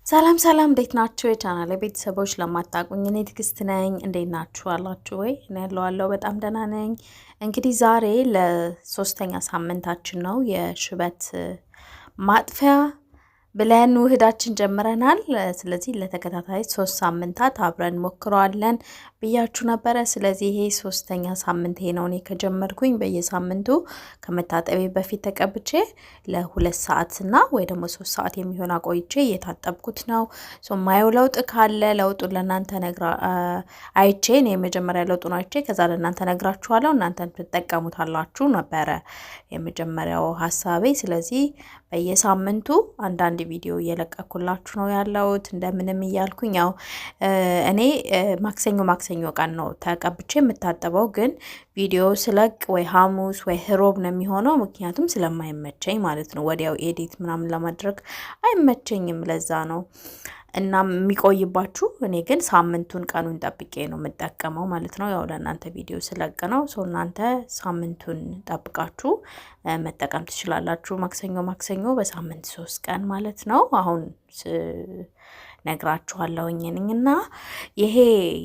ሰላም ሰላም እንዴት ናችሁ? የቻናሌ ቤተሰቦች ለማታውቁኝ እኔ ትዕግስት ነኝ። እንዴት ናችሁ? አላችሁ ወይ? እኔ ያለዋለሁ በጣም ደህና ነኝ። እንግዲህ ዛሬ ለሶስተኛ ሳምንታችን ነው የሽበት ማጥፊያ ብለን ውህዳችን ጀምረናል። ስለዚህ ለተከታታይ 3 ሳምንታት አብረን ሞክረዋለን ብያችሁ ነበረ። ስለዚህ ይሄ ሶስተኛ ሳምንቴ ነው እኔ ከጀመርኩኝ። በየሳምንቱ ከመታጠቤ በፊት ተቀብቼ ለ2 ሰዓትና ወይ ደግሞ 3 ሰዓት የሚሆን አቆይቼ እየታጠብኩት ነው። ማየው ለውጥ ካለ ለውጡን ለእናንተ አይቼ እኔ የመጀመሪያ ለውጡን አይቼ ከዛ ለእናንተ ነግራችኋለሁ። እናንተን ትጠቀሙታላችሁ ነበረ የመጀመሪያው ሀሳቤ። ስለዚህ በየሳምንቱ አንዳንድ ቪዲዮ እየለቀኩላችሁ ነው ያለሁት እንደምንም እያልኩኝ። ያው እኔ ማክሰኞ ቀን ነው ተቀብቼ የምታጠበው፣ ግን ቪዲዮ ስለቅ ወይ ሐሙስ ወይ ሮብ ነው የሚሆነው፣ ምክንያቱም ስለማይመቸኝ ማለት ነው። ወዲያው ኤዲት ምናምን ለማድረግ አይመቸኝም፣ ለዛ ነው እና የሚቆይባችሁ። እኔ ግን ሳምንቱን ቀኑን ጠብቄ ነው የምጠቀመው ማለት ነው። ያው ለእናንተ ቪዲዮ ስለቅ ነው ሰው እናንተ ሳምንቱን ጠብቃችሁ መጠቀም ትችላላችሁ። ማክሰኞ በሳምንት 3 ቀን ማለት ነው። አሁን ነግራችኋለሁኝ እና ይሄ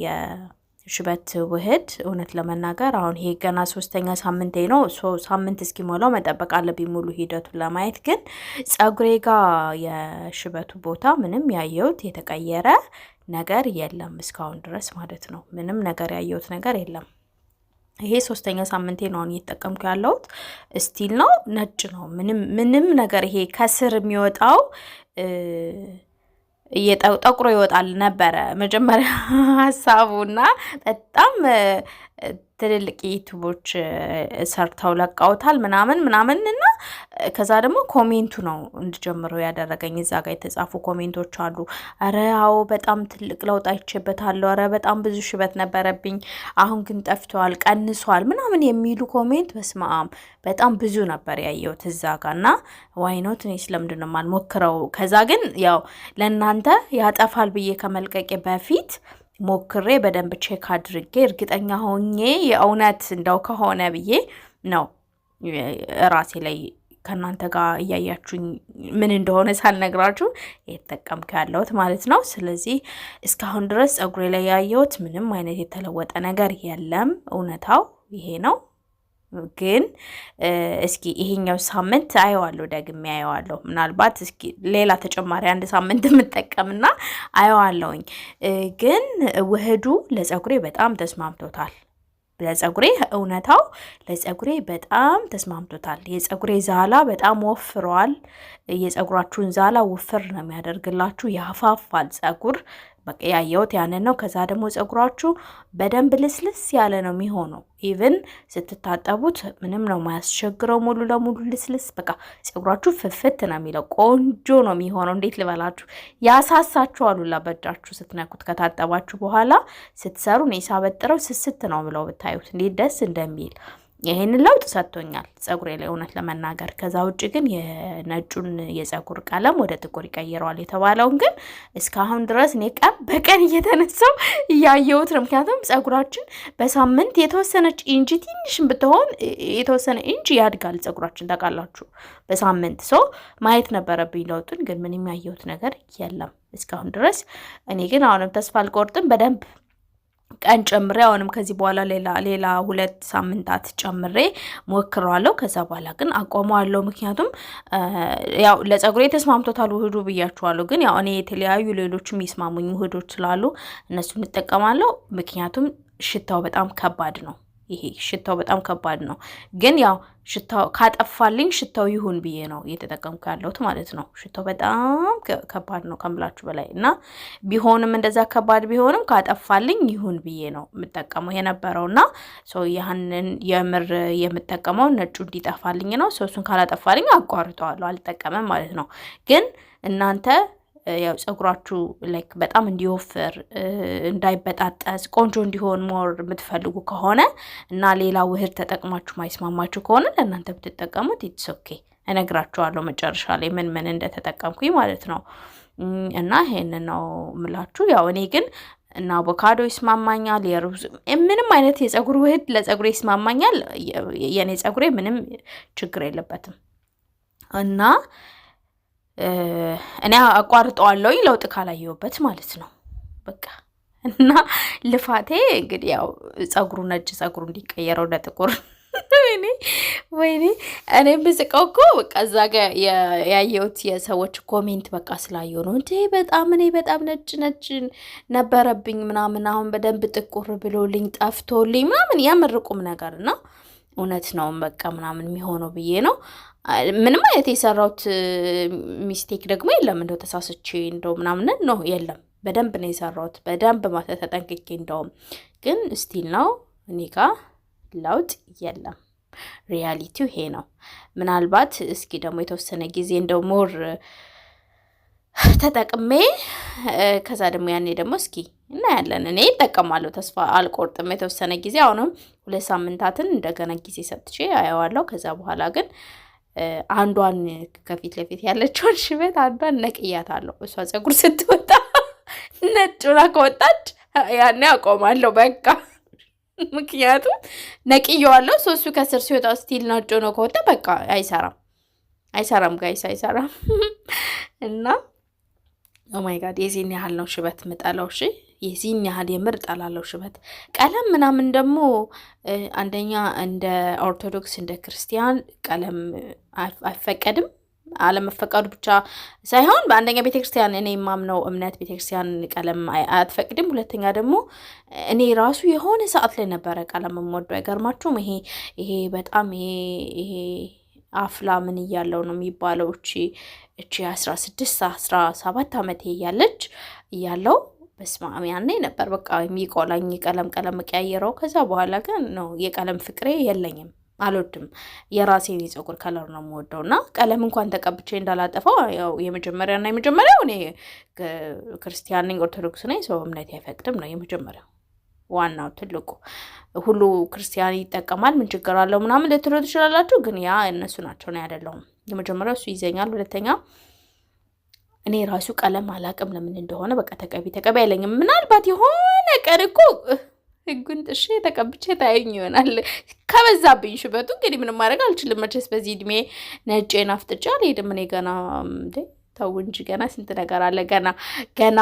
የሽበት ውህድ እውነት ለመናገር አሁን ይሄ ገና 3ኛ ሳምንቴ ነው። ሳምንት እስኪሞላው መጠበቅ አለብኝ ሙሉ ሂደቱን ለማየት። ግን ጸጉሬ ጋር የሽበቱ ቦታ ምንም ያየሁት የተቀየረ ነገር የለም እስካሁን ድረስ ማለት ነው። ምንም ነገር ያየሁት ነገር የለም። ይሄ 3ኛ ሳምንቴ ነው እየተጠቀምኩ ያለሁት። ስቲል ነው፣ ነጭ ነው። ምንም ነገር ይሄ ከስር የሚወጣው ጠቁሮ ይወጣል ነበረ መጀመሪያ ሀሳቡና በጣም ትልልቅ ዩቲዩቦች ሰርተው ለቃውታል ምናምን እና ከዛ ደግሞ ኮሜንቱ ነው እንድጀምረው ያደረገኝ። እዛ ጋር የተጻፉ ኮሜንቶች አሉ። አረ አዎ በጣም ትልቅ ለውጥ አይቼበታለሁ፣ አረ በጣም ብዙ ሽበት ነበረብኝ አሁን ግን ጠፍቷል፣ ቀንሷል ምናምን የሚሉ ኮሜንት በስማም በጣም ብዙ ነበር ያየሁት እዛ ጋርና ዋይኖት እኔ ስለምንድን ነው የማልሞክረው። ከዛ ግን ያው ለእናንተ ያጠፋል ብዬ ከመልቀቄ በፊት ሞክሬ በደንብ ቼክ አድርጌ እርግጠኛ ሆኜ የእውነት እንደው ከሆነ ብዬ ነው ራሴ ላይ ከናንተ ጋር እያያችሁኝ ምን እንደሆነ ሳልነግራችሁ የተጠቀምኩ ያለሁት ማለት ነው። ስለዚህ እስካሁን ድረስ ጸጉሬ ላይ ያየሁት ምንም አይነት የተለወጠ ነገር የለም። እውነታው ይሄ ነው። ግን እስኪ ይሄኛው ሳምንት አየዋለሁ፣ ደግሜ አየዋለሁ። ምናልባት እስኪ ሌላ ተጨማሪ 1 ሳምንት የምጠቀምና አየዋለሁኝ። ግን ውህዱ ለጸጉሬ በጣም ተስማምቶታል። ለጸጉሬ እውነታው ለጸጉሬ በጣም ተስማምቶታል። የጸጉሬ ዛላ በጣም ወፍሯል። የጸጉራችሁን ዛላ ውፍር ነው የሚያደርግላችሁ፣ ያፋፋል ጸጉር። በቃ ያየሁት ያንን ነው። ከዛ ደግሞ ጸጉራችሁ በደንብ ልስልስ ያለ ነው የሚሆነው። ኢቭን ስትታጠቡት ምንም ነው ማያስቸግረው፣ ሙሉ ለሙሉ ልስልስ። በቃ ጸጉራችሁ ፍፍት ነው የሚለው፣ ቆንጆ ነው የሚሆነው። እንዴት ልበላችሁ፣ ያሳሳችኋል ሁላ በእጃችሁ ስትነኩት። ከታጠባችሁ በኋላ ስትሰሩ እኔ ሳበጥረው ስስት ነው ብለው ብታዩት እንዴት ደስ እንደሚል። ይሄንን ለውጥ ሰጥቶኛል ጸጉሬ ላይ እውነት ለመናገር። ከዛ ውጭ ግን የነጩን የጸጉር ቀለም ወደ ጥቁር ይቀይረዋል የተባለውን ግን እስካሁን ድረስ እኔ ቀን በቀን እየተነሳው እያየሁት ነው። ምክንያቱም ጸጉራችን በሳምንት የተወሰነች ኢንች ትንሽም ብትሆን የተወሰነ ኢንች ያድጋል ጸጉራችን ታውቃላችሁ፣ በሳምንት ሰው ማየት ነበረብኝ ለውጡን። ግን ምንም ያየሁት ነገር የለም እስካሁን ድረስ። እኔ ግን አሁንም ተስፋ አልቆርጥም። በደንብ ቀን ጨምሬ አሁንም ከዚህ በኋላ ሌላ 2 ሳምንታት ጨምሬ ሞክረዋለሁ። ከዛ በኋላ ግን አቆመዋለሁ። ምክንያቱም ያው ለጸጉሬ ተስማምቶታል ውህዱ ብያችኋለሁ። ግን ያው እኔ የተለያዩ ሌሎችም ይስማሙኝ ውህዶች ስላሉ እነሱን እንጠቀማለሁ። ምክንያቱም ሽታው በጣም ከባድ ነው። ይሄ ሽታው በጣም ከባድ ነው። ግን ያው ሽታው ካጠፋልኝ ሽታው ይሁን ብዬ ነው እየተጠቀምኩ ያለሁት ማለት ነው። ሽታው በጣም ከባድ ነው ከምላችሁ በላይ እና ቢሆንም እንደዛ ከባድ ቢሆንም ካጠፋልኝ ይሁን ብዬ ነው የምጠቀመው የነበረውና ያንን የምር የምጠቀመው ነጩ እንዲጠፋልኝ ነው። እሱን ካላጠፋልኝ አቋርጠዋለሁ፣ አልጠቀምም ማለት ነው። ግን እናንተ ያው ጸጉራችሁ ላይክ በጣም እንዲወፍር እንዳይበጣጠስ ቆንጆ እንዲሆን ሞር የምትፈልጉ ከሆነ እና ሌላ ውህድ ተጠቅማችሁ ማይስማማችሁ ከሆነ ለእናንተ ብትጠቀሙት ኢትስ ኦኬ። እነግራችኋለሁ መጨረሻ ላይ ምን እንደተጠቀምኩኝ ማለት ነው። እና ይሄንን ነው ምላችሁ። ያው እኔ ግን እና አቮካዶ ይስማማኛል፣ የሩዝ ምንም አይነት የጸጉር ውህድ ለጸጉሬ ይስማማኛል። የኔ ጸጉሬ ምንም ችግር የለበትም እና እኔ አቋርጠዋለሁ ለውጥ ካላየሁበት ማለት ነው በቃ። እና ልፋቴ እንግዲህ ያው ጸጉሩ ነጭ ጸጉሩ እንዲቀየረው ወደ ጥቁር ወይኔ እኔ ብስቀው እኮ በቃ እዛ ጋር ያየሁት የሰዎች ኮሜንት በቃ ስላየሁ ነው እንዴ እኔ በጣም ነጭ ነበረብኝ ምናምን አሁን በደንብ ጥቁር ብሎልኝ ጠፍቶልኝ ምናምን ያመርቁም ነገር እና እውነት ነው በቃ ምናምን የሚሆነው ብዬ ነው። ምንም አይነት የሰራሁት ሚስቴክ ደግሞ የለም እንደው ተሳስቼ እንደው ምናምን ነው የለም። በደንብ ነው የሰራሁት በደንብ ማለት ተጠንቅቄ እንደውም ግን ስቲል ነው እኔ ጋር ለውጥ የለም። ሪያሊቲው ይሄ ነው። ምናልባት እስኪ ደግሞ የተወሰነ ጊዜ እንደው ሞር ተጠቅሜ ከዛ ደግሞ ያኔ ደግሞ እስኪ እናያለን። እኔ እጠቀማለሁ ተስፋ አልቆርጥም። የተወሰነ ጊዜ አሁንም 2 ሳምንታትን እንደገና ጊዜ ሰጥቼ አየዋለሁ። ከዛ በኋላ ግን አንዷን ከፊት ለፊት ያለችውን ሽበት አንዷን ነቅያታለሁ። እሷ ጸጉር ስትወጣ ነጭና ከወጣች ያኔ አቆማለሁ በቃ። ምክንያቱም ነቅየዋለሁ። ሶሱ ከስር ሲወጣ ስቲል ነጭ ነው ከወጣ በቃ አይሰራም ጋይስ አይሰራም። እና ኦ ማይ ጋድ የዚህን ያህል ነው ሽበት ምጠላው። እሺ የዚህን ያህል የምር ጠላለው ሽበት። ቀለም ምናምን ደግሞ አንደኛ እንደ ኦርቶዶክስ እንደ ክርስቲያን ቀለም አይፈቀድም። አለመፈቀዱ ብቻ ሳይሆን በአንደኛ ቤተክርስቲያን እኔ የማምነው እምነት ቤተክርስቲያን ቀለም አትፈቅድም። ሁለተኛ ደግሞ እኔ ራሱ የሆነ ሰዓት ላይ ነበረ ቀለም የምወደው። አይገርማችሁም? ይሄ በጣም ይሄ አፍላ ምን እያለው ነው የሚባለው እቺ 16 17 ዓመቴ እያለው በስማም ያኔ ነበር በቃ የሚቆላኝ ቀለም ቀያየረው። ከዛ በኋላ ግን ነው የቀለም ፍቅሬ የለኝም። አልወድም። የራሴን የጸጉር ከለር ነው የምወደው እና ቀለም እንኳን ተቀብቼ እንዳላጠፋው ያው የመጀመሪያው እኔ ክርስቲያን ነኝ ኦርቶዶክስ ነኝ። ሰው እምነት አይፈቅድም ነው የመጀመሪያው ዋናው ትልቁ። ሁሉ ክርስቲያን ይጠቀማል ምን ችግር አለው ምናምን ልትሉ ትችላላችሁ፣ ግን ያ እነሱ ናቸው ነው አይደለም። የመጀመሪያው እሱ ይዘኛል። ሁለተኛ እኔ ራሱ ቀለም አላቅም ለምን እንደሆነ በቃ ተቀቢ አይለኝም። ምናልባት የሆነ ቀን እኮ ህጉን ጥሼ ተቀብቼ ታዩኝ ይሆናል ከበዛብኝ ሽበቱ። እንግዲህ ምንም ማድረግ አልችልም መቼስ በዚህ እድሜ ነጬን አፍጥጬ አልሄድም። እኔ ገና ተው እንጂ ገና ስንት ነገር አለ። ገና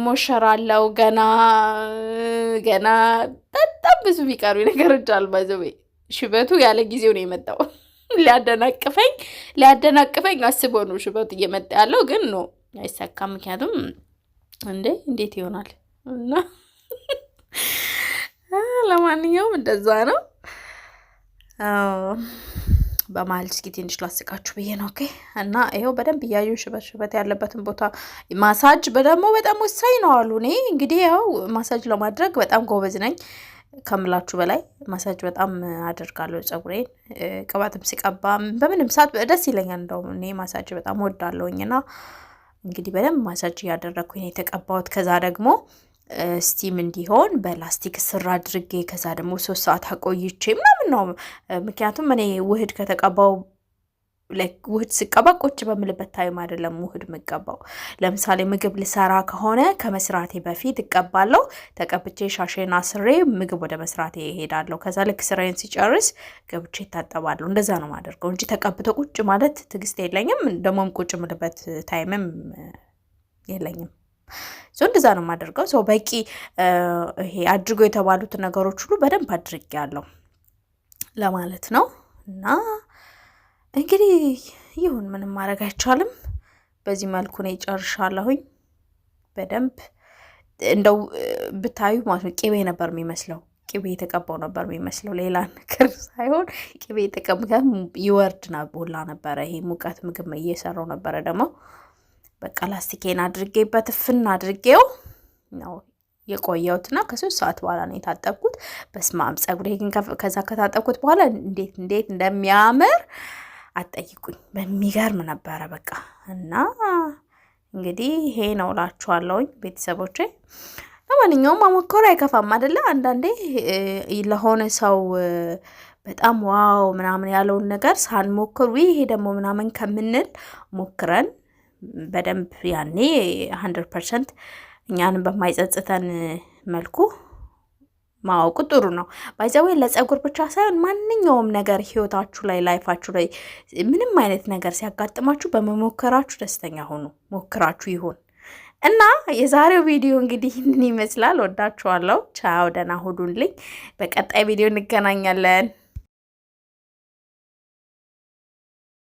ሞሸራለው ገና በጣም ብዙ ቢቀሩ ነገሮች አሉ። ባይዘው ሽበቱ ያለ ጊዜው ነው የመጣው። ሊያደናቅፈኝ አስቦ ነው ሽበቱ እየመጣ ያለው፣ ግን ነው አይሳካም። ምክንያቱም እንዴት ይሆናል እና ለማንኛውም እንደዛ ነው። በመሀል እስኪ ትንሽ ላስቃችሁ ብዬ ነው። ኦኬ። እና ይሄው በደንብ እያዩ ሽበት ያለበትን ቦታ ማሳጅ ደግሞ በጣም ወሳኝ ነው አሉ። እኔ እንግዲህ ያው ማሳጅ ለማድረግ በጣም ጎበዝ ነኝ ከምላችሁ በላይ ማሳጅ በጣም አደርጋለሁ። ጸጉሬን ቅባትም ሲቀባም በምንም ሰዓት ደስ ይለኛል። እንደውም እኔ ማሳጅ በጣም ወዳለሁኝና እንግዲህ በደንብ ማሳጅ እያደረግኩኝ የተቀባሁት። ከዛ ደግሞ ስቲም እንዲሆን በላስቲክ ስር አድርጌ ከዛ ደግሞ 3 ሰዓት አቆይቼ ምናምን ነው። ምክንያቱም እኔ ውህድ ከተቀባው ውህድ ስቀባ ቁጭ በምልበት ታይም አይደለም ውህድ ምቀባው። ለምሳሌ ምግብ ልሰራ ከሆነ ከመስራቴ በፊት እቀባለሁ። ተቀብቼ ሻሼና ስሬ ምግብ ወደ መስራቴ እሄዳለሁ። ከዛ ልክ ስራዬን ሲጨርስ ገብቼ ታጠባለሁ። እንደዛ ነው ማደርገው እንጂ ተቀብቶ ቁጭ ማለት ትግስት የለኝም። ደሞም ቁጭ ምልበት ታይምም የለኝም። እንደዛ ነው ማደርገው። በቂ ይሄ አድርጎ የተባሉት ነገሮች ሁሉ በደንብ አድርጌያለሁ ለማለት ነው። እና እንግዲህ ይሁን ምንም ማድረግ አይቻልም። በዚህ መልኩ ነው ጨርሻለሁኝ። በደንብ እንደው ብታዩ ማለት ነው ቅቤ ነበር የሚመስለው። ቅቤ የተቀባው ነበር የሚመስለው ሌላ ነገር ሳይሆን ቅቤ የተቀባው ይወርድ ቦላ ነበረ። ይሄ ሙቀት ምግብ እየሰራው ነበረ ደግሞ በቃ ላስቲኬን አድርጌበት ፍን አድርጌው ነው የቆየሁትና ከ3 ሰዓት በኋላ ነው የታጠብኩት። በስማም ጸጉሬ ግን ከዛ ከታጠብኩት በኋላ እንዴት እንደሚያምር አትጠይቁኝ። በሚገርም ነበረ በቃ። እና እንግዲህ ይሄ ነው እላችኋለሁኝ ቤተሰቦቼ። ለማንኛውም መሞከሩ አይከፋም አይደለ? አንዳንዴ ለሆነ ሰው በጣም ዋው ምናምን ያለውን ነገር ሳንሞክር ይሄ ደግሞ ምናምን ከምንል ሞክረን በደንብ ያኔ 100% እኛንም በማይጸጽተን መልኩ ማወቁ ጥሩ ነው። ባይዘው ለጸጉር ብቻ ሳይሆን ማንኛውም ነገር ህይወታችሁ ላይ ላይፋችሁ ላይ ምንም አይነት ነገር ሲያጋጥማችሁ በመሞከራችሁ ደስተኛ ሆኑ። ሞክራችሁ ይሁን እና የዛሬው ቪዲዮ እንግዲህ ይህንን ይመስላል። ወዳችኋለሁ። ቻው፣ ደህና ሁኑልኝ። በቀጣይ ቪዲዮ እንገናኛለን።